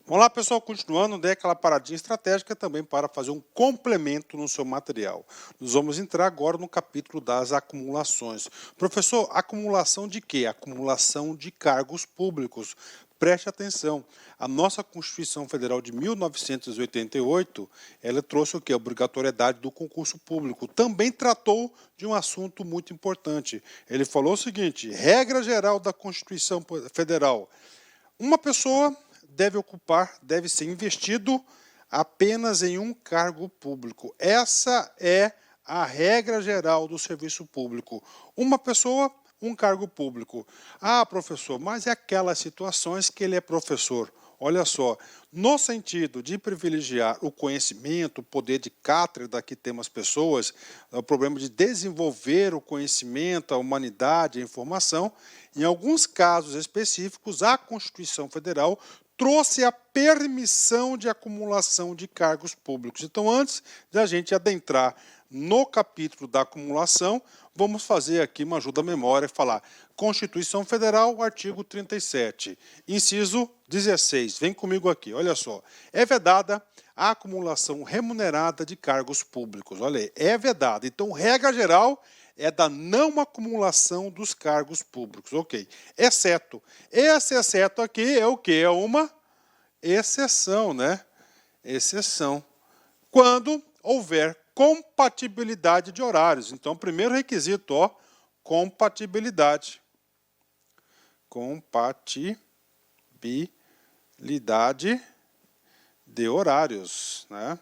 Vamos lá, pessoal, continuando, dei aquela paradinha estratégica também para fazer um complemento no seu material. Nós vamos entrar agora no capítulo das acumulações. Professor, acumulação de quê? Acumulação de cargos públicos. Preste atenção, a nossa Constituição Federal de 1988, ela trouxe o quê? A obrigatoriedade do concurso público. Também tratou de um assunto muito importante. Ele falou o seguinte, regra geral da Constituição Federal, uma pessoa deve ser investido apenas em um cargo público. Essa é a regra geral do serviço público. Uma pessoa, um cargo público. Ah, professor, mas é aquelas situações que ele é professor. Olha só, no sentido de privilegiar o conhecimento, o poder de cátedra que temos as pessoas, o problema de desenvolver o conhecimento, a humanidade, a informação, em alguns casos específicos, a Constituição Federal trouxe a permissão de acumulação de cargos públicos. Então, antes de a gente adentrar no capítulo da acumulação, vamos fazer aqui uma ajuda à memória e falar Constituição Federal, artigo 37, inciso 16. Vem comigo aqui, olha só. É vedada a acumulação remunerada de cargos públicos. Olha aí, é vedada. Então, regra geral é da não acumulação dos cargos públicos. Ok. Exceto. Esse exceto aqui é o quê? É uma exceção, né? Exceção. Quando houver compatibilidade de horários. Então, primeiro requisito, ó, compatibilidade. Compatibilidade de horários, né?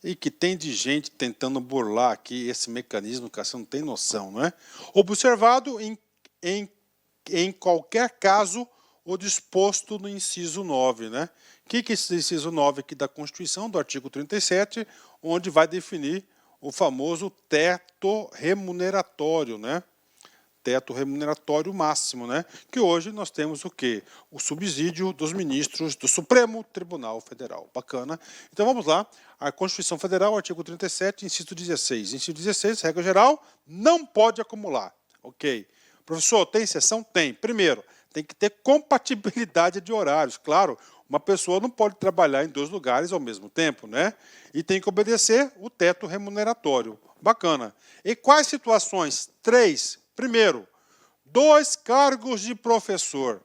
E que tem de gente tentando burlar aqui esse mecanismo que você não tem noção, não é? Observado em qualquer caso o disposto no inciso 9, né? O que é esse inciso 9 aqui da Constituição, do artigo 37, onde vai definir o famoso teto remuneratório, né? Teto remuneratório máximo, né? Que hoje nós temos o quê? O subsídio dos ministros do Supremo Tribunal Federal. Bacana. Então vamos lá. A Constituição Federal, artigo 37, inciso 16. Inciso 16, regra geral, não pode acumular. Ok. Professor, tem exceção? Tem. Primeiro, tem que ter compatibilidade de horários. Claro, uma pessoa não pode trabalhar em dois lugares ao mesmo tempo, né? E tem que obedecer o teto remuneratório. Bacana. E quais situações? 3. Primeiro, 2 cargos de professor.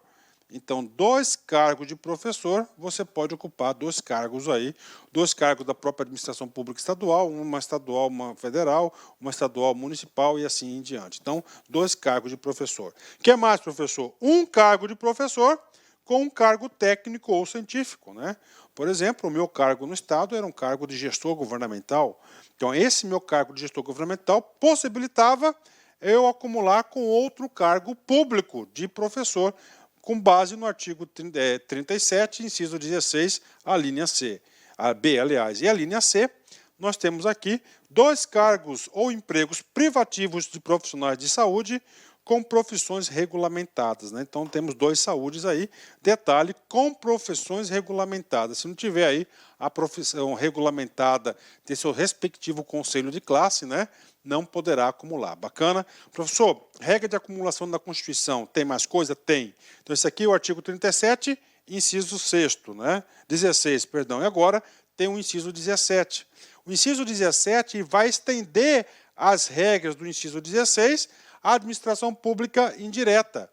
Então, 2 cargos de professor, você pode ocupar 2 cargos aí, 2 cargos da própria administração pública estadual, uma estadual, uma federal, uma estadual municipal e assim em diante. Então, 2 cargos de professor. O que mais, professor? 1 cargo de professor com um cargo técnico ou científico, né? Por exemplo, o meu cargo no Estado era um cargo de gestor governamental. Então, esse meu cargo de gestor governamental possibilitava eu acumular com outro cargo público de professor, com base no artigo 37, inciso 16, a linha C. A B, aliás, e a linha C, nós temos aqui 2 cargos ou empregos privativos de profissionais de saúde com profissões regulamentadas, né? Então, temos 2 saúdes aí, detalhe, com profissões regulamentadas. Se não tiver aí a profissão regulamentada de seu respectivo conselho de classe, né, não poderá acumular. Bacana? Professor, regra de acumulação da Constituição, tem mais coisa? Tem. Então, esse aqui é o artigo 37, inciso 6º, né? 16, perdão. E agora tem o inciso 17. O inciso 17 vai estender as regras do inciso 16 à administração pública indireta.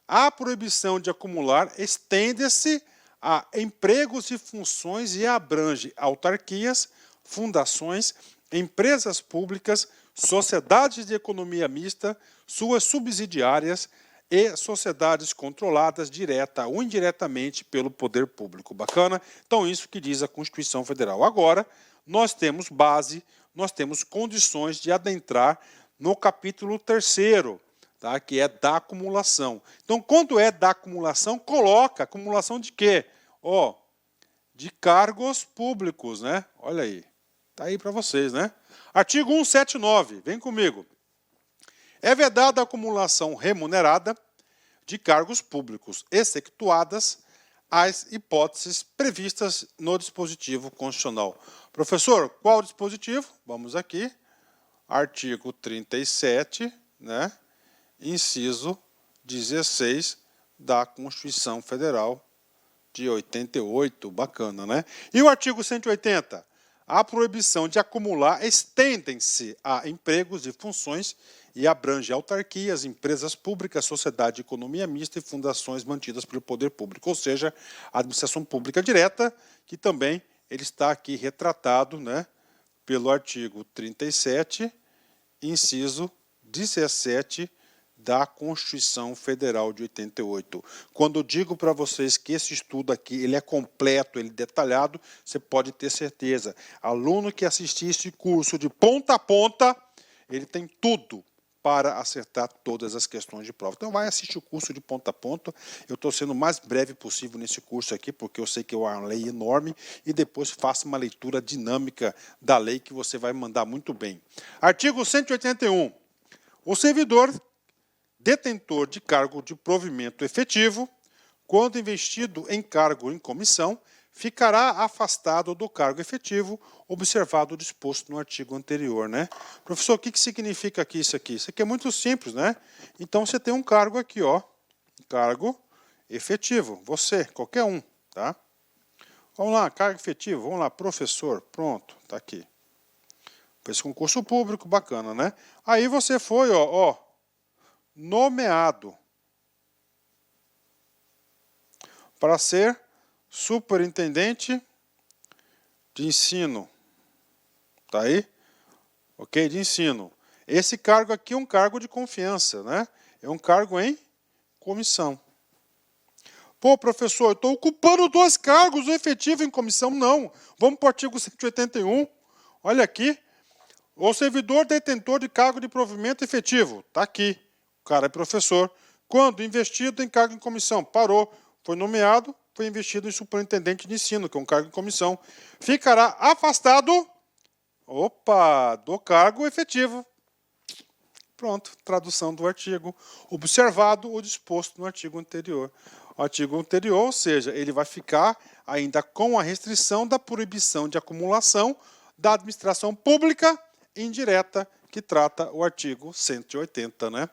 A proibição de acumular estende-se a empregos e funções e abrange autarquias, fundações, empresas públicas, sociedades de economia mista, suas subsidiárias e sociedades controladas direta ou indiretamente pelo poder público. Bacana? Então, isso que diz a Constituição Federal. Agora, nós temos base, nós temos condições de adentrar no capítulo 3º, tá? Que é da acumulação. Então, quando é da acumulação, coloca acumulação de quê? Ó, de cargos públicos, né? Olha aí. Está aí para vocês, né? Artigo 179, vem comigo. É vedada a acumulação remunerada de cargos públicos, excetuadas as hipóteses previstas no dispositivo constitucional. Professor, qual o dispositivo? Vamos aqui. Artigo 37, né? Inciso 16 da Constituição Federal de 88, bacana, né? E o artigo 180? A proibição de acumular estendem-se a empregos e funções e abrange autarquias, empresas públicas, sociedade de economia mista e fundações mantidas pelo poder público, ou seja, a administração pública direta, que também ele está aqui retratado, né, pelo artigo 37, inciso 17 da Constituição Federal de 88. Quando eu digo para vocês que esse estudo aqui ele é completo, ele é detalhado, você pode ter certeza. Aluno que assistir esse curso de ponta a ponta, ele tem tudo para acertar todas as questões de prova. Então vai assistir o curso de ponta a ponta. Eu estou sendo o mais breve possível nesse curso aqui, porque eu sei que é uma lei enorme, e depois faça uma leitura dinâmica da lei que você vai mandar muito bem. Artigo 181. O servidor detentor de cargo de provimento efetivo, quando investido em cargo em comissão, ficará afastado do cargo efetivo, observado o disposto no artigo anterior, né? Professor, o que significa aqui isso aqui? Isso aqui é muito simples, né? Então, você tem um cargo aqui, ó, cargo efetivo, você, qualquer um, tá? Vamos lá, cargo efetivo, vamos lá, professor, pronto, tá aqui. Fez concurso público, bacana, né? Aí você foi, ó, nomeado para ser superintendente de ensino. Tá aí? Ok? De ensino. Esse cargo aqui é um cargo de confiança, né? É um cargo em comissão. Pô, professor, eu estou ocupando 2 cargos efetivos em comissão. Não. Vamos para o artigo 181. Olha aqui. O servidor detentor de cargo de provimento efetivo. Está aqui. O cara é professor. Quando investido em cargo em comissão, parou, foi nomeado, foi investido em superintendente de ensino, que é um cargo em comissão, ficará afastado, do cargo efetivo. Pronto, tradução do artigo. Observado o disposto no artigo anterior. O artigo anterior, ou seja, ele vai ficar ainda com a restrição da proibição de acumulação da administração pública indireta, que trata o artigo 180, né?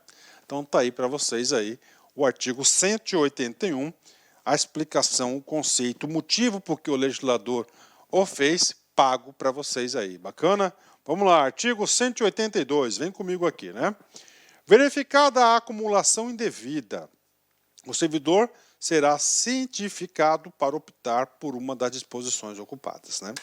Então está aí para vocês aí o artigo 181, a explicação, o conceito, o motivo por que o legislador o fez, pago para vocês aí. Bacana? Vamos lá, artigo 182, vem comigo aqui, né? Verificada a acumulação indevida, o servidor será cientificado para optar por uma das disposições ocupadas, né?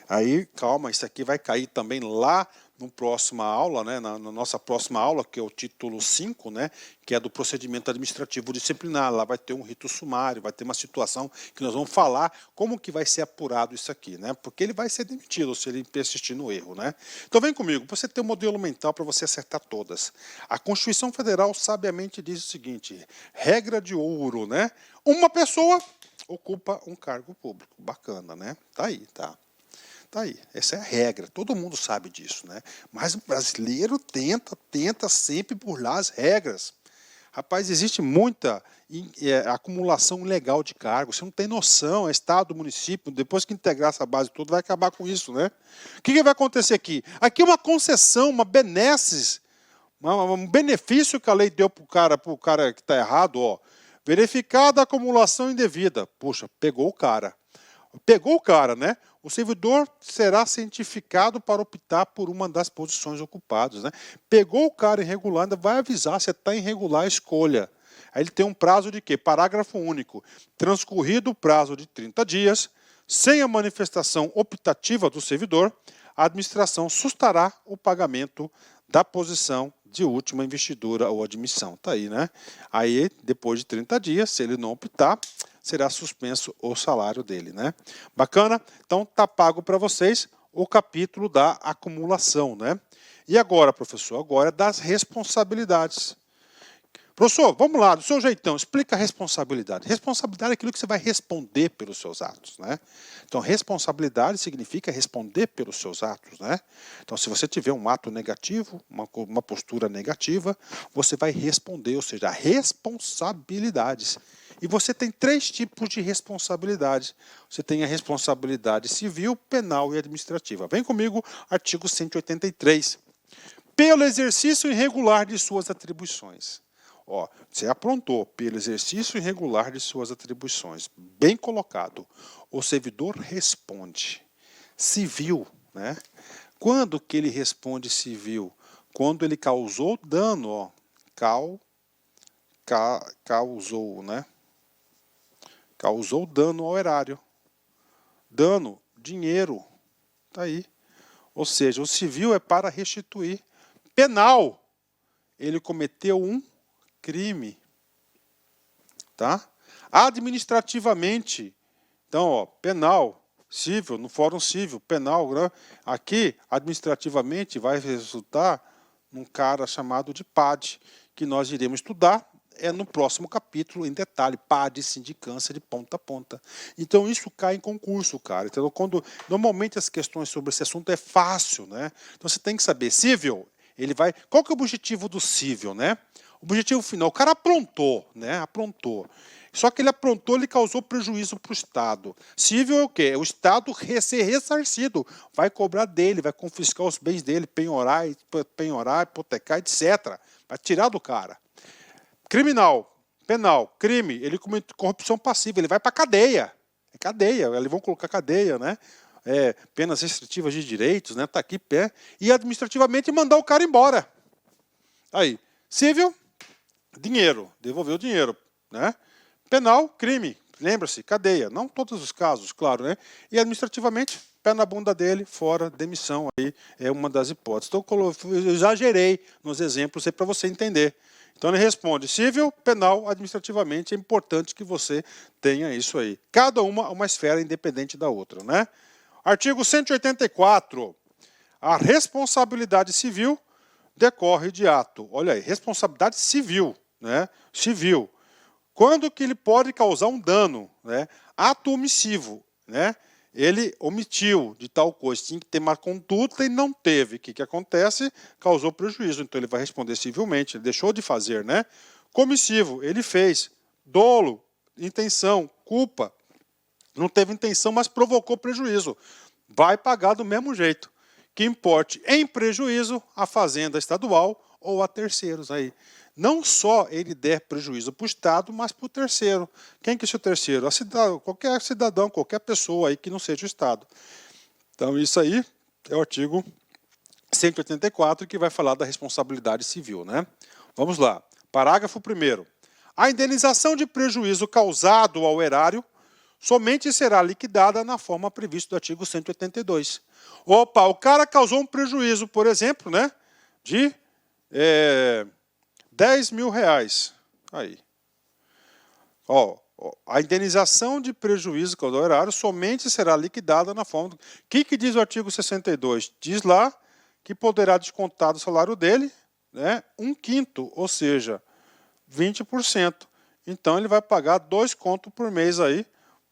Aí, calma, isso aqui vai cair também lá na próxima aula, né, na nossa próxima aula, que é o título 5, né, que é do procedimento administrativo disciplinar. Lá vai ter um rito sumário, vai ter uma situação que nós vamos falar como que vai ser apurado isso aqui, né, porque ele vai ser demitido se ele persistir no erro, né. Então vem comigo, você tem um modelo mental para você acertar todas. A Constituição Federal sabiamente diz o seguinte, regra de ouro, né, uma pessoa ocupa um cargo público. Bacana, né, tá aí, tá. Tá aí, essa é a regra, todo mundo sabe disso, né? Mas o brasileiro tenta sempre burlar as regras. Rapaz, existe muita acumulação ilegal de cargos, você não tem noção, é Estado, município, depois que integrar essa base toda, vai acabar com isso, né? O que vai acontecer aqui? Aqui é uma concessão, uma benesses, um benefício que a lei deu para o cara que está errado, ó. Verificada a acumulação indevida. Puxa, pegou o cara. Pegou o cara, né? O servidor será cientificado para optar por uma das posições ocupadas, né? Pegou o cara irregular, ainda vai avisar se está irregular a escolha. Aí ele tem um prazo de quê? Parágrafo único. Transcorrido o prazo de 30 dias, sem a manifestação optativa do servidor, a administração sustará o pagamento da posição de última investidura ou admissão. Tá aí, né? Aí, depois de 30 dias, se ele não optar, será suspenso o salário dele, né? Bacana? Então, tá pago para vocês o capítulo da acumulação, né? E agora, professor? Agora é das responsabilidades. Professor, vamos lá, do seu jeitão, explica a responsabilidade. Responsabilidade é aquilo que você vai responder pelos seus atos, né? Então, responsabilidade significa responder pelos seus atos, né? Então, se você tiver um ato negativo, uma postura negativa, você vai responder, ou seja, responsabilidades. E você tem 3 tipos de responsabilidade. Você tem a responsabilidade civil, penal e administrativa. Vem comigo, artigo 183. Pelo exercício irregular de suas atribuições. Ó, você aprontou pelo exercício irregular de suas atribuições. Bem colocado. O servidor responde. Civil, né? Quando que ele responde civil? Quando ele causou dano, ó. Causou, né? Causou dano ao erário. Dano, dinheiro. Tá aí. Ou seja, o civil é para restituir. Penal, ele cometeu um crime. Tá? Administrativamente, então, ó, penal, civil, no fórum civil, penal, né? Aqui, administrativamente, vai resultar num cara chamado de PAD, que nós iremos estudar no próximo capítulo, em detalhe, PAD, sindicância de ponta a ponta. Então, isso cai em concurso, cara. Então, normalmente as questões sobre esse assunto é fácil, né? Então, você tem que saber, civil, ele vai... Qual que é o objetivo do civil, né? O objetivo final, o cara aprontou, né? Aprontou. Só que ele aprontou, ele causou prejuízo para o Estado. Civil é o quê? É o Estado ser ressarcido. Vai cobrar dele, vai confiscar os bens dele, penhorar, hipotecar, etc. Vai tirar do cara. Criminal, penal, crime, ele comete corrupção passiva, ele vai para cadeia. É cadeia, eles vão colocar cadeia, né? Penas restritivas de direitos, né? Tá aqui pé. E administrativamente mandar o cara embora. Aí, civil, dinheiro, devolver o dinheiro, né? Penal, crime, lembra-se, cadeia. Não todos os casos, claro, né? E administrativamente, pé na bunda dele, fora, demissão, aí é uma das hipóteses. Então eu exagerei nos exemplos aí para você entender. Então ele responde civil, penal, administrativamente, é importante que você tenha isso aí. Cada uma esfera independente da outra, né? Artigo 184. A responsabilidade civil decorre de ato. Olha aí, responsabilidade civil, né? Civil. Quando que ele pode causar um dano, né? Ato omissivo, né? Ele omitiu de tal coisa, tinha que ter uma conduta e não teve. O que acontece? Causou prejuízo, então ele vai responder civilmente, ele deixou de fazer, né? Comissivo, ele fez. Dolo, intenção, culpa. Não teve intenção, mas provocou prejuízo. Vai pagar do mesmo jeito. Que importe em prejuízo a fazenda estadual ou a terceiros aí. Não só ele der prejuízo para o Estado, mas para o terceiro. Quem que é o terceiro? Qualquer cidadão, qualquer pessoa aí que não seja o Estado. Então isso aí é o artigo 184 que vai falar da responsabilidade civil, né? Vamos lá. Parágrafo 1º. A indenização de prejuízo causado ao erário somente será liquidada na forma prevista do artigo 182. Opa, o cara causou um prejuízo, por exemplo, né, de 10 mil reais. Aí. Ó, a indenização de prejuízo causado ao erário somente será liquidada na forma... O que diz o artigo 62? Diz lá que poderá descontar do salário dele, né, 1/5, ou seja, 20%. Então ele vai pagar 2 contos por mês aí,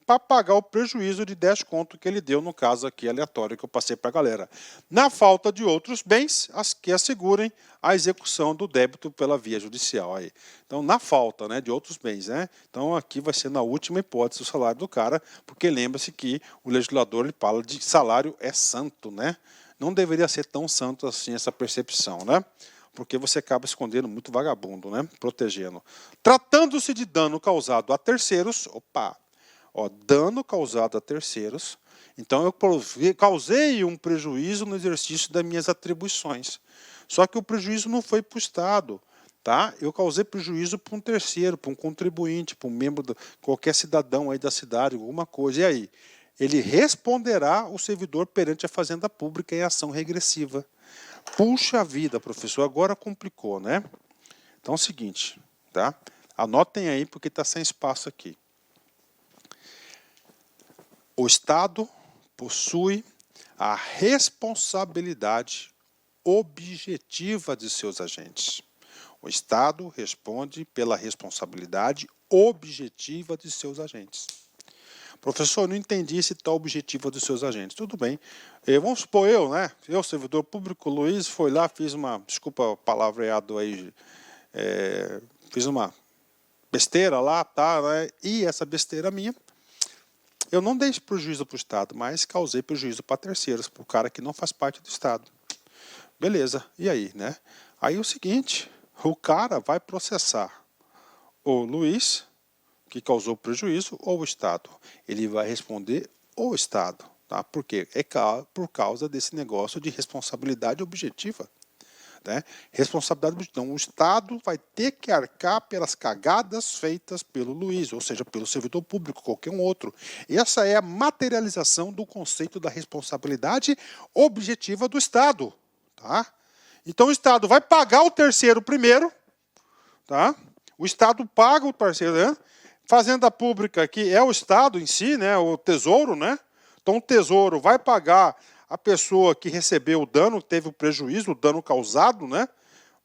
para pagar o prejuízo de 10 contos que ele deu, no caso aqui aleatório que eu passei para a galera. Na falta de outros bens, que assegurem a execução do débito pela via judicial. Aí. Então, na falta, né, de outros bens. Né? Então, aqui vai ser na última hipótese o salário do cara, porque lembra-se que o legislador ele fala de salário é santo. Né? Não deveria ser tão santo assim essa percepção, né? Porque você acaba escondendo muito vagabundo, né? Protegendo. Tratando-se de dano causado a terceiros, opa! Ó, dano causado a terceiros. Então, eu causei um prejuízo no exercício das minhas atribuições. Só que o prejuízo não foi para o Estado. Tá? Eu causei prejuízo para um terceiro, para um contribuinte, para um membro, qualquer cidadão aí da cidade, alguma coisa. E aí? Ele responderá o servidor perante a Fazenda Pública em ação regressiva. Puxa vida, professor, agora complicou, né? Então é o seguinte, tá? Anotem aí porque está sem espaço aqui. O Estado possui a responsabilidade objetiva de seus agentes. O Estado responde pela responsabilidade objetiva de seus agentes. Professor, eu não entendi esse tal objetivo dos seus agentes. Tudo bem. Vamos supor né? Eu, servidor público, Luiz, foi lá, fiz uma, desculpa a palavreado aí, fiz uma besteira lá, tá? Né? E essa besteira minha, eu não dei prejuízo para o Estado, mas causei prejuízo para terceiros, para o cara que não faz parte do Estado. Beleza, e aí, né? Aí o seguinte, o cara vai processar, o Luiz, que causou prejuízo, ou o Estado? Ele vai responder o Estado. Tá? Por quê? É por causa desse negócio de responsabilidade objetiva. Né? Responsabilidade, então, o Estado vai ter que arcar pelas cagadas feitas pelo Luiz, ou seja, pelo servidor público, qualquer um outro. Essa é a materialização do conceito da responsabilidade objetiva do Estado. Tá? Então, o Estado vai pagar o terceiro primeiro, tá? O Estado paga o terceiro, né? Fazenda pública, que é o Estado em si, né? O Tesouro, né? Então, o Tesouro vai pagar a pessoa que recebeu o dano, que teve o prejuízo, o dano causado, né?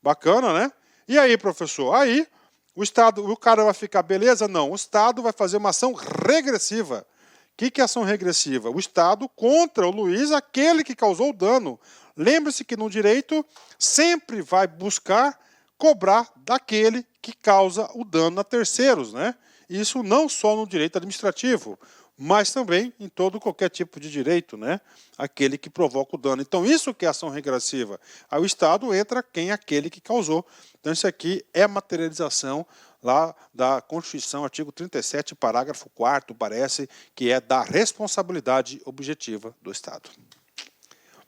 Bacana, né? E aí, professor? Aí, o Estado, o cara vai ficar beleza? Não, o Estado vai fazer uma ação regressiva. O que é ação regressiva? O Estado contra o Luiz, aquele que causou o dano. Lembre-se que no direito sempre vai buscar cobrar daquele que causa o dano a terceiros, né? Isso não só no direito administrativo, mas também em todo qualquer tipo de direito, né? Aquele que provoca o dano. Então, isso que é ação regressiva. Aí o Estado entra quem é aquele que causou. Então, isso aqui é a materialização lá da Constituição, artigo 37, parágrafo 4º, parece, que é da responsabilidade objetiva do Estado.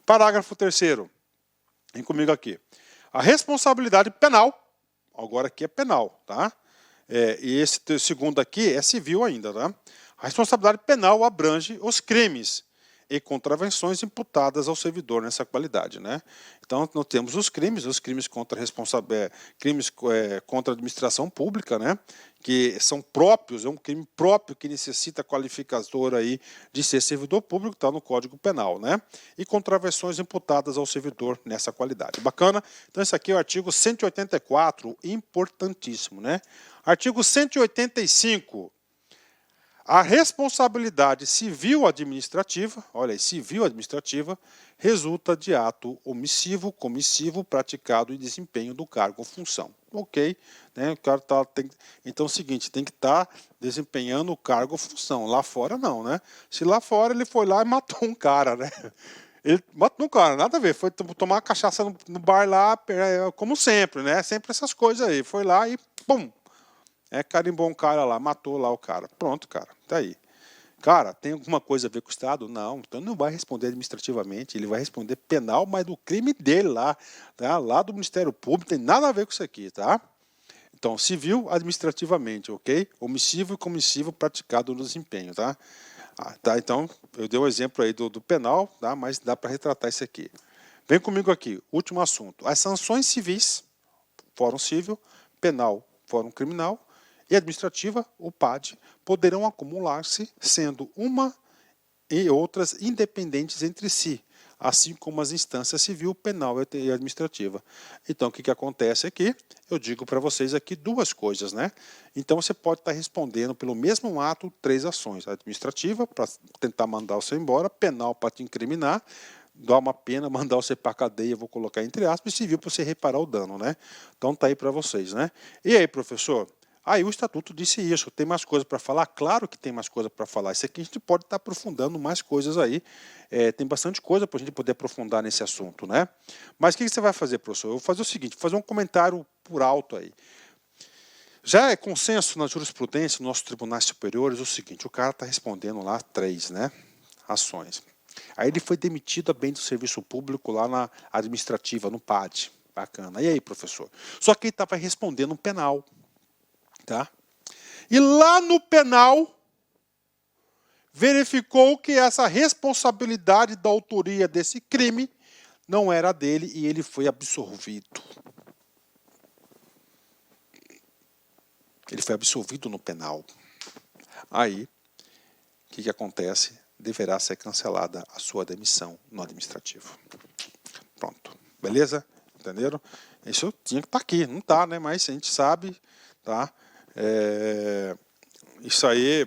Parágrafo 3º. Vem comigo aqui. A responsabilidade penal, agora aqui é penal, tá? E esse segundo aqui é civil ainda, tá? A responsabilidade penal abrange os crimes e contravenções imputadas ao servidor nessa qualidade, né? Então, nós temos os crimes contra contra a administração pública, né? Que são próprios, é um crime próprio que necessita qualificador aí de ser servidor público, está no Código Penal, né? E contravenções imputadas ao servidor nessa qualidade. Bacana? Então, esse aqui é o artigo 184, importantíssimo, né? Artigo 185. A responsabilidade civil administrativa, olha aí, civil administrativa, resulta de ato omissivo, comissivo, praticado em desempenho do cargo ou função. Ok, né? O cara então é o seguinte, tem que estar desempenhando o cargo ou função. Lá fora não, né? Se lá fora ele foi lá e matou um cara, né? Ele matou um cara, nada a ver, foi tomar uma cachaça no bar lá, como sempre, né? Sempre essas coisas aí. Foi lá e pum! Carimbou um cara lá, matou lá o cara. Pronto, cara, tá aí. Cara, tem alguma coisa a ver com o Estado? Não, então não vai responder administrativamente, ele vai responder penal, mas do crime dele lá, tá? Lá do Ministério Público, tem nada a ver com isso aqui, tá? Então, civil administrativamente, ok? Omissivo e comissivo praticado no desempenho, tá? Tá, então, eu dei um exemplo aí do penal, tá? Mas dá para retratar isso aqui. Vem comigo aqui, último assunto. As sanções civis, Fórum Civil, penal, Fórum Criminal, e administrativa, o PAD, poderão acumular-se, sendo uma e outras independentes entre si, assim como as instâncias civil, penal e administrativa. Então, o que acontece aqui? Eu digo para vocês aqui duas coisas, né? Então, você pode estar respondendo pelo mesmo ato 3 ações. Administrativa, para tentar mandar você embora, penal, para te incriminar, dar uma pena, mandar você para a cadeia, vou colocar entre aspas, e civil para você reparar o dano, né? Então, tá aí para vocês, né? E aí, professor? Aí o Estatuto disse isso, tem mais coisa para falar? Claro que tem mais coisa para falar. Isso aqui a gente pode estar aprofundando mais coisas aí. Tem bastante coisa para a gente poder aprofundar nesse assunto, né? Mas o que você vai fazer, professor? Eu vou fazer o seguinte, vou fazer um comentário por alto aí. Já é consenso na jurisprudência, nos nossos tribunais superiores, o seguinte, o cara está respondendo lá 3, né, ações. Aí ele foi demitido a bem do serviço público lá na administrativa, no PAD. Bacana. E aí, professor? Só que ele estava respondendo um penal. Tá? E lá no penal, verificou que essa responsabilidade da autoria desse crime não era dele e ele foi absolvido. Ele foi absolvido no penal. Aí, o que acontece? Deverá ser cancelada a sua demissão no administrativo. Pronto. Beleza? Entenderam? Isso tinha que estar aqui. Não está, né? Mas a gente sabe, tá? Isso aí,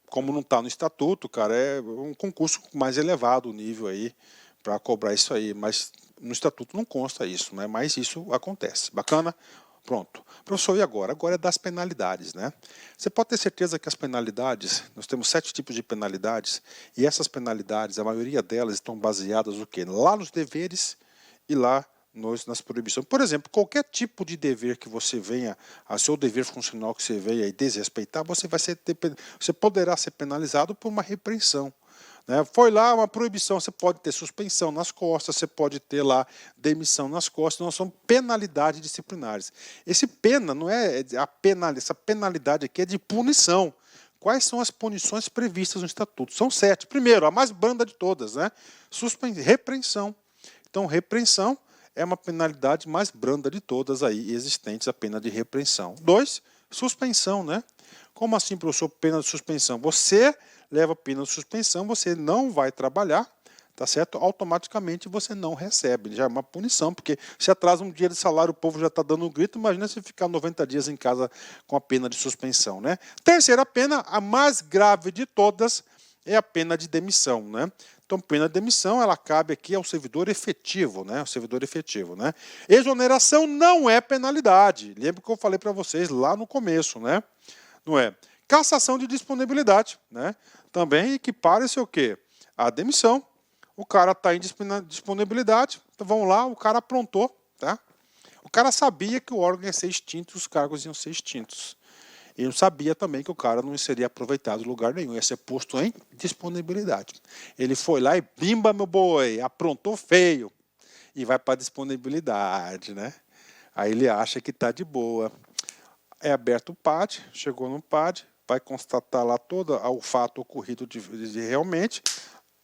como não está no estatuto, cara, é um concurso mais elevado o nível aí para cobrar isso aí, mas no estatuto não consta isso, né? Mas isso acontece. Bacana? Pronto. Professor, e agora? Agora é das penalidades, né? Você pode ter certeza que as penalidades, nós temos 7 tipos de penalidades, e essas penalidades, a maioria delas estão baseadas no quê? Lá nos deveres e lá nas proibições. Por exemplo, qualquer tipo de dever que você venha, a seu dever funcional que você venha e desrespeitar, você poderá ser penalizado por uma repreensão. Né? Foi lá uma proibição, você pode ter suspensão nas costas, você pode ter lá demissão nas costas, não são penalidades disciplinares. Esse pena não é essa penalidade aqui é de punição. Quais são as punições previstas no Estatuto? São 7. Primeiro, a mais branda de todas, né? Repreensão. Então, repreensão é uma penalidade mais branda de todas aí existentes, a pena de repreensão. 2, suspensão, né? Como assim, professor, pena de suspensão? Você leva pena de suspensão, você não vai trabalhar, tá certo? Automaticamente você não recebe, já é uma punição, porque se atrasa um dia de salário, o povo já está dando um grito, imagina se ficar 90 dias em casa com a pena de suspensão, né? Terceira pena, a mais grave de todas, é a pena de demissão, né? Então, pena de demissão, ela cabe aqui ao servidor efetivo, né? O servidor efetivo, né? Exoneração não é penalidade. Lembra que eu falei para vocês lá no começo, né? Não é? Cassação de disponibilidade, né? Também equipara-se o quê? A demissão. O cara está em disponibilidade, então vamos lá, o cara aprontou, tá? O cara sabia que o órgão ia ser extinto, os cargos iam ser extintos. Ele sabia também que o cara não seria aproveitado em lugar nenhum, ia ser posto em disponibilidade. Ele foi lá e bimba, meu boi, aprontou feio. E vai para disponibilidade, né? Aí ele acha que está de boa. É aberto o PAD, chegou no PAD, vai constatar lá todo o fato ocorrido de realmente.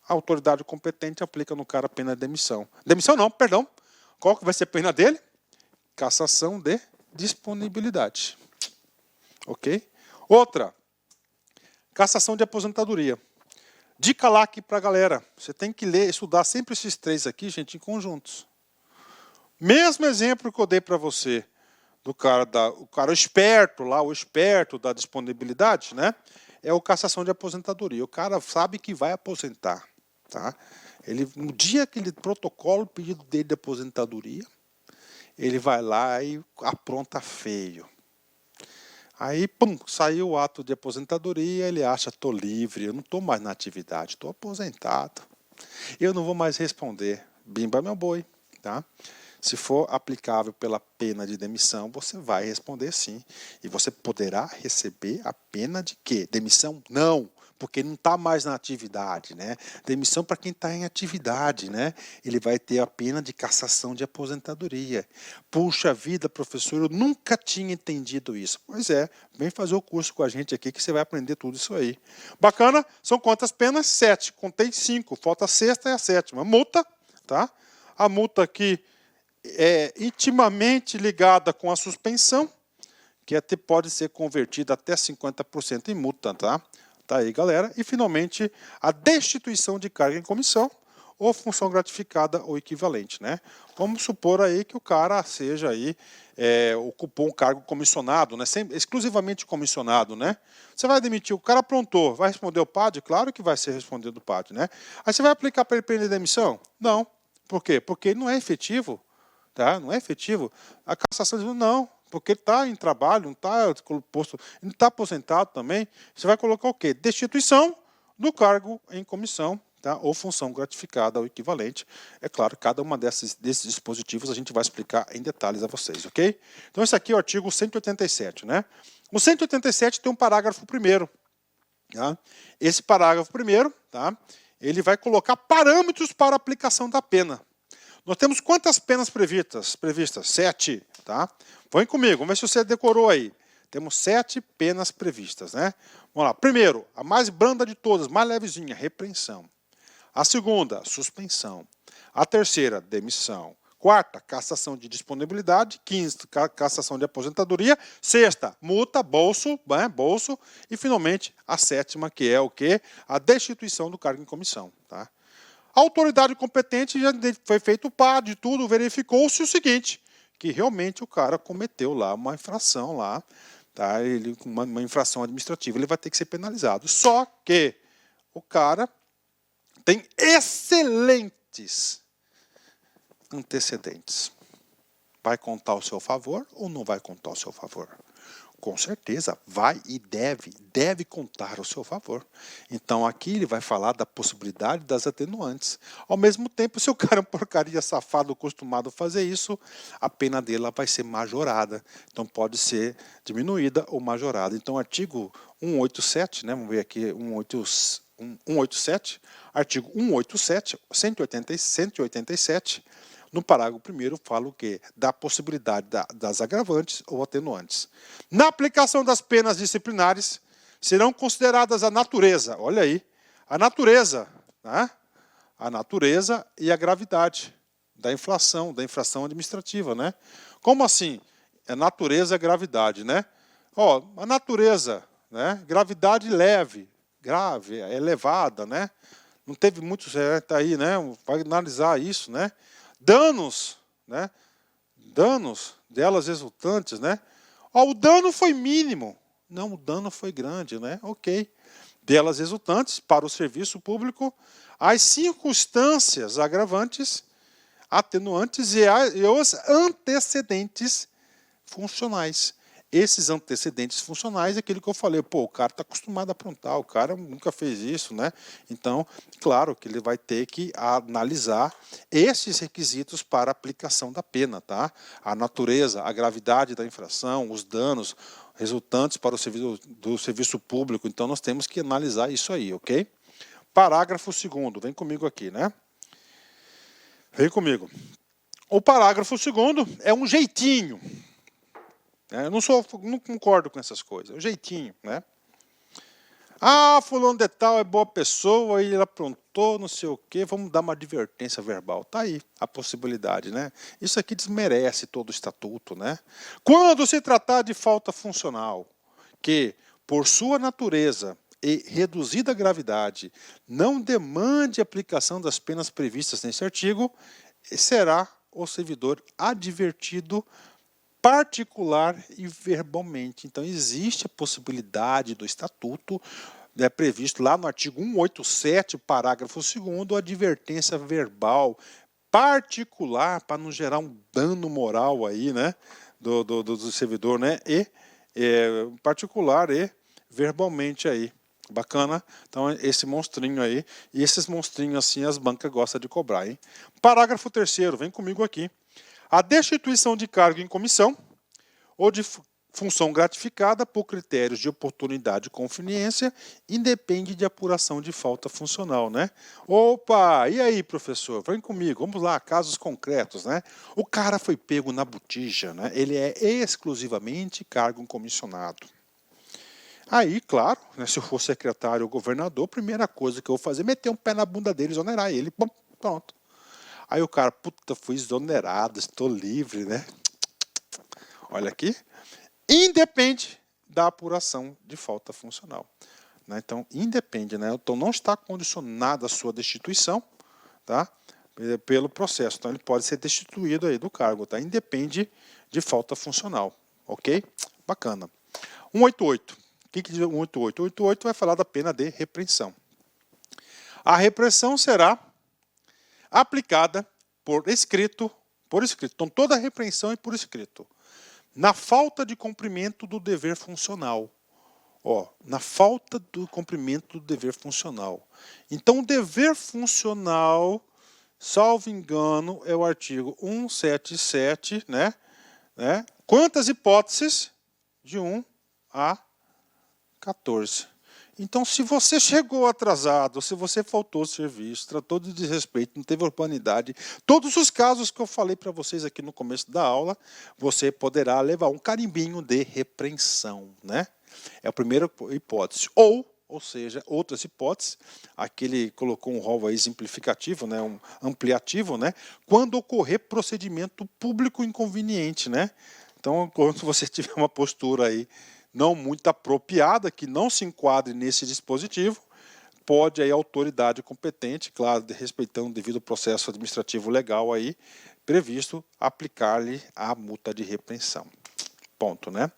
A autoridade competente aplica no cara a pena de demissão. Demissão não, perdão. Qual que vai ser a pena dele? Cassação de disponibilidade. Ok? Outra, cassação de aposentadoria. Dica lá aqui para a galera. Você tem que ler, estudar sempre esses 3 aqui, gente, em conjuntos. Mesmo exemplo que eu dei para você, do cara, o cara esperto lá, o esperto da disponibilidade, né? É o cassação de aposentadoria. O cara sabe que vai aposentar. Tá? No dia que ele protocola o pedido dele de aposentadoria, ele vai lá e apronta feio. Aí, pum, saiu o ato de aposentadoria, ele acha, estou livre, eu não estou mais na atividade, estou aposentado. Eu não vou mais responder, bimba meu boi. Tá? Se for aplicável pela pena de demissão, você vai responder sim. E você poderá receber a pena de quê? Demissão? Não, porque não está mais na atividade, né? Demissão para quem está em atividade, né? Ele vai ter a pena de cassação de aposentadoria. Puxa vida, professor, eu nunca tinha entendido isso. Pois é, vem fazer o curso com a gente aqui que você vai aprender tudo isso aí. Bacana? São quantas penas? 7. Contei 5, falta a 6ª e a 7ª. Multa, tá? A multa aqui é intimamente ligada com a suspensão, que até pode ser convertida até 50% em multa, tá? Tá aí, galera. E, finalmente, a destituição de carga em comissão ou função gratificada ou equivalente, né? Vamos supor aí que o cara seja aí, ocupou um cargo comissionado, né? Exclusivamente comissionado, né? Você vai demitir, o cara aprontou, vai responder o PAD? Claro que vai ser respondido o PAD, né? Aí você vai aplicar para ele pena de demissão? Não. Por quê? Porque ele não é efetivo. Tá? Não é efetivo. A cassação diz, não, porque ele está em trabalho, não está posto, não está aposentado também. Você vai colocar o quê? Destituição do cargo em comissão, tá? Ou função gratificada ou equivalente. É claro, cada uma desses dispositivos a gente vai explicar em detalhes a vocês, ok? Então esse aqui é o artigo 187, né? O 187 tem um parágrafo 1º. Tá? Esse parágrafo 1º, tá? Ele vai colocar parâmetros para a aplicação da pena. Nós temos quantas penas previstas? 7, tá? Põe comigo, vamos ver se você decorou aí. Temos 7 penas previstas, né? Vamos lá. Primeiro, a mais branda de todas, mais levezinha, repreensão. A segunda, suspensão. A terceira, demissão. Quarta, cassação de disponibilidade. Quinta, cassação de aposentadoria. Sexta, multa, bolso, né? Bolso. E, finalmente, a 7ª, que é o quê? A destituição do cargo em comissão, tá? A autoridade competente já foi feito o PAD, tudo, verificou-se o seguinte, que realmente o cara cometeu lá uma infração lá, tá? Uma infração administrativa, ele vai ter que ser penalizado. Só que o cara tem excelentes antecedentes. vai contar ao seu favor ou não vai contar ao seu favor? Com certeza, vai e deve contar ao seu favor. Então aqui ele vai falar da possibilidade das atenuantes. Ao mesmo tempo, se o cara é um porcaria safado acostumado a fazer isso, a pena dele vai ser majorada. Então pode ser diminuída ou majorada. Então artigo 187, né, vamos ver aqui, 187, artigo 187, 187, no parágrafo 1º fala o quê? Da possibilidade das agravantes ou atenuantes. Na aplicação das penas disciplinares, serão consideradas a natureza, olha aí, a natureza, né? A natureza e a gravidade da infração administrativa, né? Como assim? É natureza e gravidade, né? Ó, a natureza, né? Gravidade leve, grave, elevada, né? Não teve muito, tá aí, né? Vai analisar isso, né? Danos, né? Danos delas resultantes, né? Ó, o dano foi mínimo. Não, o dano foi grande, né? Ok. Delas resultantes para o serviço público, as circunstâncias agravantes, atenuantes e os antecedentes funcionais. Esses antecedentes funcionais é aquilo que eu falei, pô, o cara está acostumado a aprontar, o cara nunca fez isso, né? Então, claro que ele vai ter que analisar esses requisitos para a aplicação da pena, tá? A natureza, a gravidade da infração, os danos resultantes para o serviço público, então nós temos que analisar isso aí, ok? Parágrafo 2º, vem comigo aqui, né? Vem comigo. O parágrafo 2º é um jeitinho. Eu não concordo com essas coisas. É um jeitinho, né? Ah, fulano de tal é boa pessoa, ele aprontou, não sei o quê, vamos dar uma advertência verbal. Está aí a possibilidade, né? Isso aqui desmerece todo o estatuto, né? Quando se tratar de falta funcional, que, por sua natureza e reduzida gravidade, não demande aplicação das penas previstas nesse artigo, será o servidor advertido particular e verbalmente. Então, existe a possibilidade do estatuto, previsto lá no artigo 187, parágrafo 2º, advertência verbal particular, para não gerar um dano moral aí, né, do servidor, né, particular e verbalmente aí. Bacana? Então, esse monstrinho aí, e esses monstrinhos assim as bancas gostam de cobrar, hein? Parágrafo 3º, vem comigo aqui. A destituição de cargo em comissão ou de função gratificada por critérios de oportunidade e conveniência independe de apuração de falta funcional, né? Opa, e aí, professor? Vem comigo, vamos lá, casos concretos, né? O cara foi pego na botija, né? Ele é exclusivamente cargo comissionado. Aí, claro, né, se eu for secretário ou governador, a primeira coisa que eu vou fazer é meter um pé na bunda dele, exonerar ele, bom, pronto. Aí o cara, puta, fui exonerado, estou livre, né? Olha aqui. Independe da apuração de falta funcional. Né? Então, independe, né? Então, não está condicionada a sua destituição, tá? Pelo processo. Então, ele pode ser destituído aí do cargo, tá? Independe de falta funcional. Ok? Bacana. 188. O que diz 188? 188 vai falar da pena de repreensão. A repressão será aplicada por escrito. Então, toda a repreensão é por escrito. Na falta de cumprimento do dever funcional. Ó, na falta do cumprimento do dever funcional. Então, o dever funcional, salvo engano, é o artigo 177, né? Quantas hipóteses? De 1 a 14. Então, se você chegou atrasado, se você faltou ao serviço, tratou de desrespeito, não teve urbanidade, todos os casos que eu falei para vocês aqui no começo da aula, você poderá levar um carimbinho de repreensão, né? É a primeira hipótese. Ou seja, outras hipóteses, aqui ele colocou um rol aí exemplificativo, né? Um ampliativo, né? Quando ocorrer procedimento público inconveniente, né? Então, quando você tiver uma postura aí não muito apropriada, que não se enquadre nesse dispositivo, pode aí a autoridade competente, claro, respeitando o devido processo administrativo legal aí, previsto, aplicar-lhe a multa de repreensão. Ponto, né?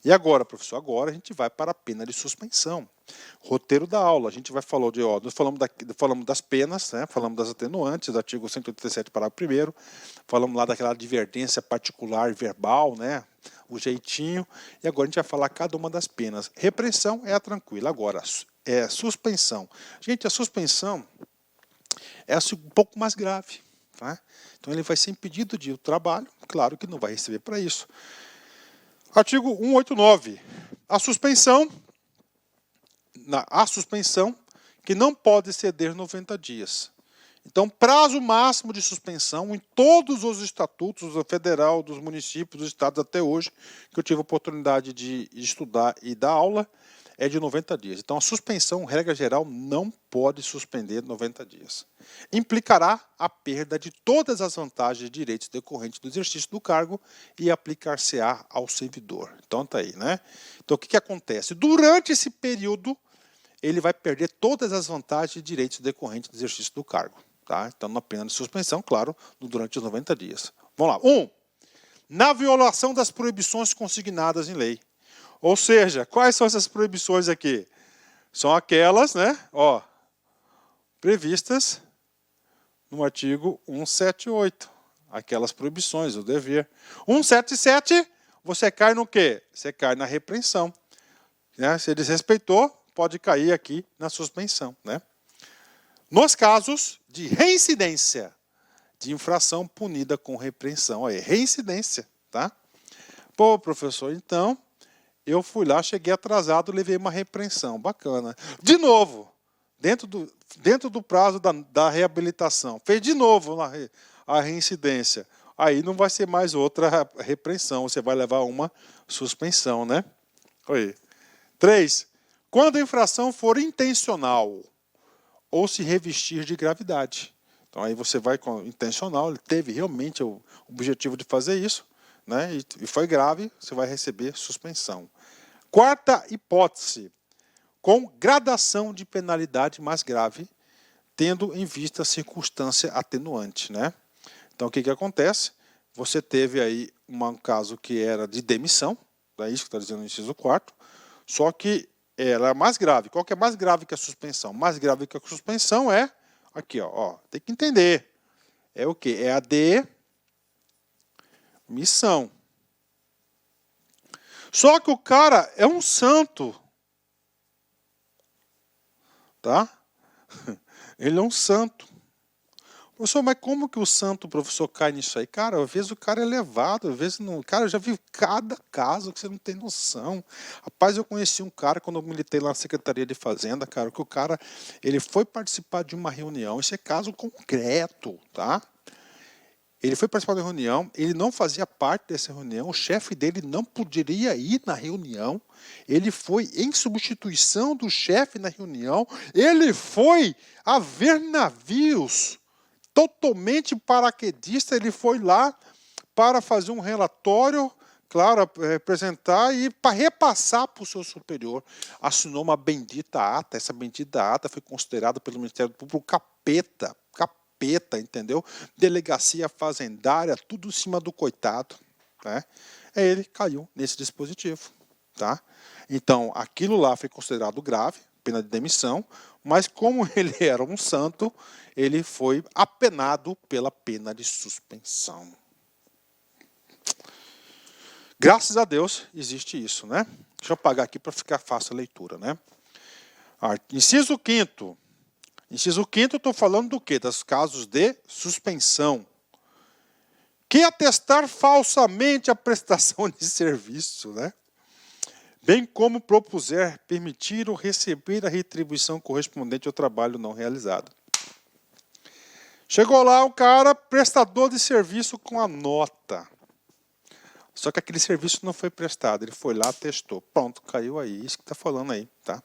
E agora, professor, agora a gente vai para a pena de suspensão. Roteiro da aula, a gente vai falar de, nós falamos das penas, né? Falamos das atenuantes, artigo 187, parágrafo 1º, falamos lá daquela advertência particular verbal, né? O jeitinho, e agora a gente vai falar cada uma das penas. Repreensão é a tranquila, agora, suspensão. Gente, a suspensão é um pouco mais grave, tá? Então ele vai ser impedido de ir ao trabalho, claro que não vai receber para isso. Artigo 189, a suspensão que não pode exceder 90 dias. Então, prazo máximo de suspensão em todos os estatutos do federal, dos municípios, dos estados até hoje, que eu tive a oportunidade de estudar e dar aula, é de 90 dias. Então, a suspensão, regra geral, não pode suspender 90 dias. Implicará a perda de todas as vantagens e direitos decorrentes do exercício do cargo e aplicar-se-á ao servidor. Então, tá aí, né? Então, o que acontece? Durante esse período, ele vai perder todas as vantagens e direitos decorrentes do exercício do cargo. Tá? Então, na pena de suspensão, claro, durante os 90 dias. Vamos lá. 1. Na violação das proibições consignadas em lei. Ou seja, quais são essas proibições aqui? São aquelas, né, previstas no artigo 178. Aquelas proibições, o dever. 177, você cai no quê? Você cai na repreensão. Né? Se desrespeitou, pode cair aqui na suspensão. Né? Nos casos de reincidência de infração punida com repreensão. Aí, reincidência. Tá? Pô, professor, então, eu fui lá, cheguei atrasado, levei uma repreensão. Bacana. De novo, dentro do prazo da reabilitação, fez de novo a reincidência. Aí não vai ser mais outra repreensão, você vai levar uma suspensão, né? Oi. 3. Quando a infração for intencional ou se revestir de gravidade. Então aí você vai com intencional, ele teve realmente o objetivo de fazer isso, né? E foi grave, você vai receber suspensão. 4ª hipótese, com gradação de penalidade mais grave, tendo em vista a circunstância atenuante. Né? Então, o que acontece? Você teve aí um caso que era de demissão, é isso que está dizendo no inciso 4º, só que ela é mais grave. Qual que é mais grave que a suspensão? Mais grave que a suspensão é, aqui, tem que entender, é o quê? É a demissão. Só que o cara é um santo. Tá? Ele é um santo. Professor, mas como que o santo, professor, cai nisso aí? Cara, às vezes o cara é levado, às vezes não. Cara, eu já vi cada caso que você não tem noção. Rapaz, eu conheci um cara quando eu militei lá na Secretaria de Fazenda, cara, que o cara, ele foi participar de uma reunião, isso é caso concreto, tá? Ele foi participar da reunião, ele não fazia parte dessa reunião, o chefe dele não poderia ir na reunião, ele foi em substituição do chefe na reunião, ele foi a ver navios, totalmente paraquedista, ele foi lá para fazer um relatório, claro, apresentar e para repassar para o seu superior. Assinou uma bendita ata, essa bendita ata foi considerada pelo Ministério Público capeta, entendeu? Delegacia fazendária, tudo em cima do coitado. Né? Aí ele caiu nesse dispositivo. Tá? Então, aquilo lá foi considerado grave, pena de demissão, mas como ele era um santo, ele foi apenado pela pena de suspensão. Graças a Deus existe isso, né? Deixa eu apagar aqui para ficar fácil a leitura, né? Inciso 5º. Inciso 5º, eu estou falando do quê? Dos casos de suspensão. Que atestar falsamente a prestação de serviço, né? Bem como propuser permitir ou receber a retribuição correspondente ao trabalho não realizado. Chegou lá o cara, prestador de serviço com a nota. Só que aquele serviço não foi prestado, ele foi lá, testou. Pronto, caiu aí, isso que está falando aí, tá?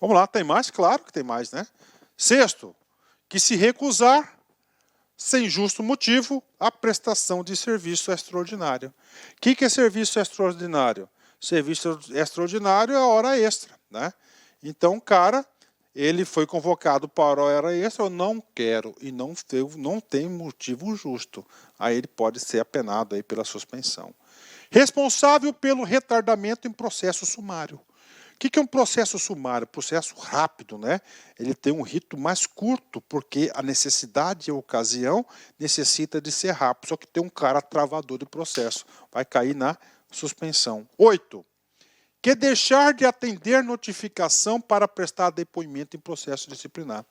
Vamos lá, tem mais? Claro que tem mais, né? 6º, que se recusar, sem justo motivo, a prestação de serviço extraordinário. O que é serviço extraordinário? Serviço extraordinário é hora extra, né? Então, o cara, ele foi convocado para hora extra, eu não quero, e não tem motivo justo. Aí ele pode ser apenado aí pela suspensão. Responsável pelo retardamento em processo sumário. O que é um processo sumário? Processo rápido, né? Ele tem um rito mais curto, porque a necessidade e a ocasião necessita de ser rápido, só que tem um cara travador de processo. Vai cair na suspensão. 8. Que deixar de atender notificação para prestar depoimento em processo disciplinar.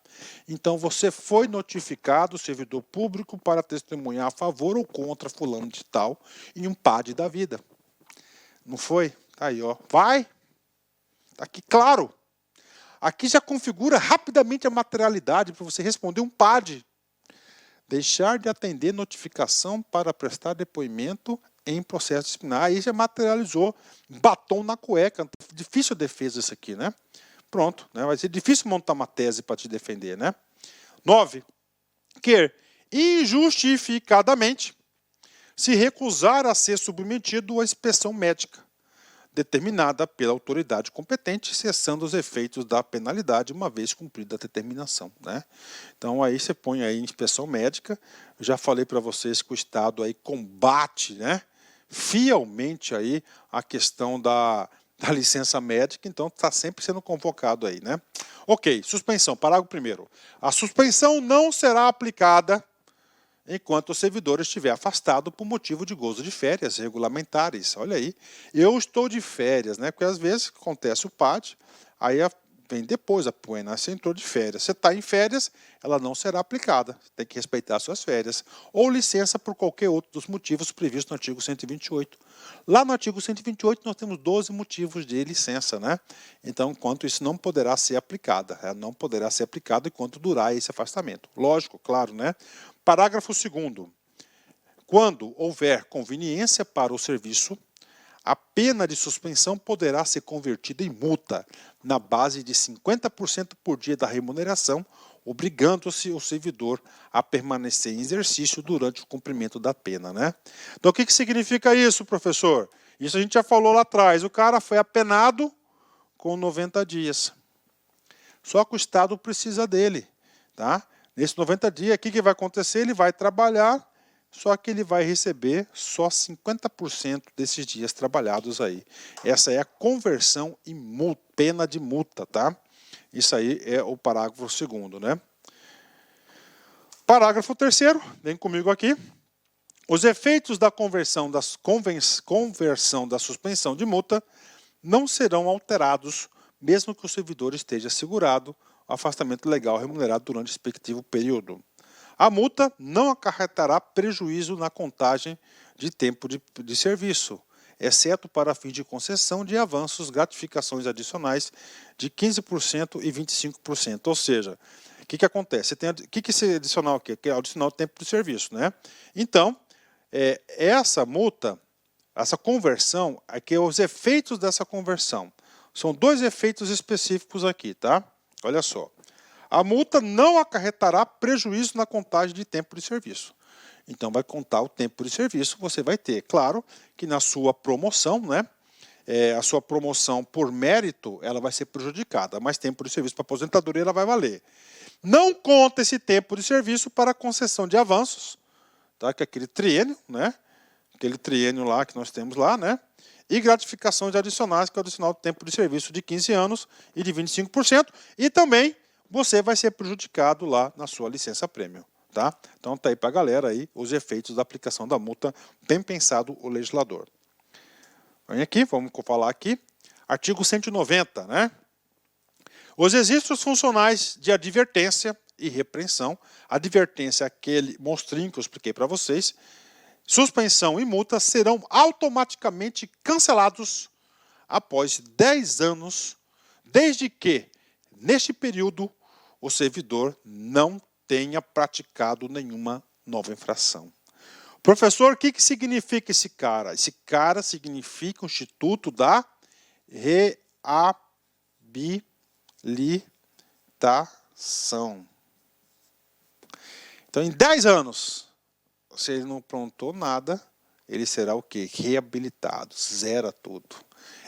Então, você foi notificado, servidor público, para testemunhar a favor ou contra fulano de tal em um PAD da vida. Não foi? Tá aí, ó. Vai. Tá aqui, claro. Aqui já configura rapidamente a materialidade para você responder um PAD. Deixar de atender notificação para prestar depoimento em processo disciplinar. Aí já materializou, batom na cueca. Difícil defesa isso aqui, né? Pronto, né? Vai ser difícil montar uma tese para te defender, né? 9. Que injustificadamente se recusar a ser submetido à inspeção médica determinada pela autoridade competente, cessando os efeitos da penalidade, uma vez cumprida a determinação, né? Então aí você põe aí inspeção médica. Eu já falei para vocês que o Estado aí combate, né, fielmente aí a questão da licença médica, então está sempre sendo convocado aí, né? Ok, suspensão, parágrafo 1º. A suspensão não será aplicada enquanto o servidor estiver afastado por motivo de gozo de férias regulamentares. Olha aí, eu estou de férias, né? Porque às vezes acontece o PAD, aí vem depois a PUENA, você entrou de férias. Você está em férias, ela não será aplicada, tem que respeitar suas férias. Ou licença por qualquer outro dos motivos previstos no artigo 128. Lá no artigo 128 nós temos 12 motivos de licença, né? Então, enquanto isso não poderá ser aplicada, ela não poderá ser aplicada enquanto durar esse afastamento. Lógico, claro, né? Parágrafo 2º. Quando houver conveniência para o serviço, a pena de suspensão poderá ser convertida em multa, na base de 50% por dia da remuneração, obrigando-se o servidor a permanecer em exercício durante o cumprimento da pena, né? Então, o que significa isso, professor? Isso a gente já falou lá atrás. O cara foi apenado com 90 dias. Só que o Estado precisa dele, tá? Nesses 90 dias, o que vai acontecer? Ele vai trabalhar, só que ele vai receber só 50% desses dias trabalhados aí. Essa é a conversão em multa, pena de multa, tá? Isso aí é o parágrafo 2º, né? Parágrafo 3º, vem comigo aqui. Os efeitos da conversão da suspensão de multa não serão alterados, mesmo que o servidor esteja assegurado o afastamento legal remunerado durante o respectivo período. A multa não acarretará prejuízo na contagem de tempo de serviço, exceto para fins de concessão de avanços, gratificações adicionais de 15% e 25%. Ou seja, o que acontece? O que é esse adicional aqui? Que é adicional tempo de serviço, né? Então, essa multa, essa conversão, aqui os efeitos dessa conversão. São 2 efeitos específicos aqui, tá? Olha só. A multa não acarretará prejuízo na contagem de tempo de serviço. Então, vai contar o tempo de serviço, você vai ter. Claro que na sua promoção, né, a sua promoção por mérito, ela vai ser prejudicada, mas tempo de serviço para aposentadoria ela vai valer. Não conta esse tempo de serviço para concessão de avanços, tá, que é aquele triênio, né, aquele triênio lá que nós temos lá, né, e gratificações adicionais, que é o adicional tempo de serviço de 15 anos e de 25%, e também você vai ser prejudicado lá na sua licença prêmio, tá? Então tá aí para a galera aí os efeitos da aplicação da multa, bem pensado o legislador. Vem aqui, vamos falar aqui, artigo 190, né? Os registros funcionais de advertência e repreensão, advertência é aquele monstrinho que eu expliquei para vocês, suspensão e multa serão automaticamente cancelados após 10 anos, desde que, neste período, o servidor não tenha praticado nenhuma nova infração. Professor, o que significa esse cara? Esse cara significa o Instituto da Reabilitação. Então, em 10 anos, se ele não aprontou nada, ele será o quê? Reabilitado, zera tudo.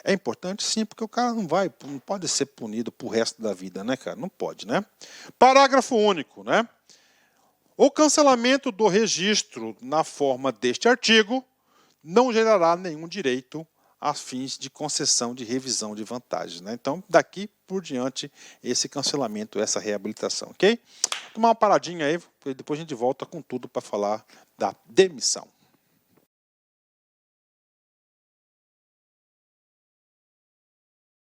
É importante sim, porque o cara não pode ser punido pro resto da vida, né, cara? Não pode, né? Parágrafo único, né? O cancelamento do registro na forma deste artigo não gerará nenhum direito a fins de concessão de revisão de vantagens, né? Então, daqui por diante, esse cancelamento, essa reabilitação, ok? Tomar uma paradinha aí, depois a gente volta com tudo para falar da demissão.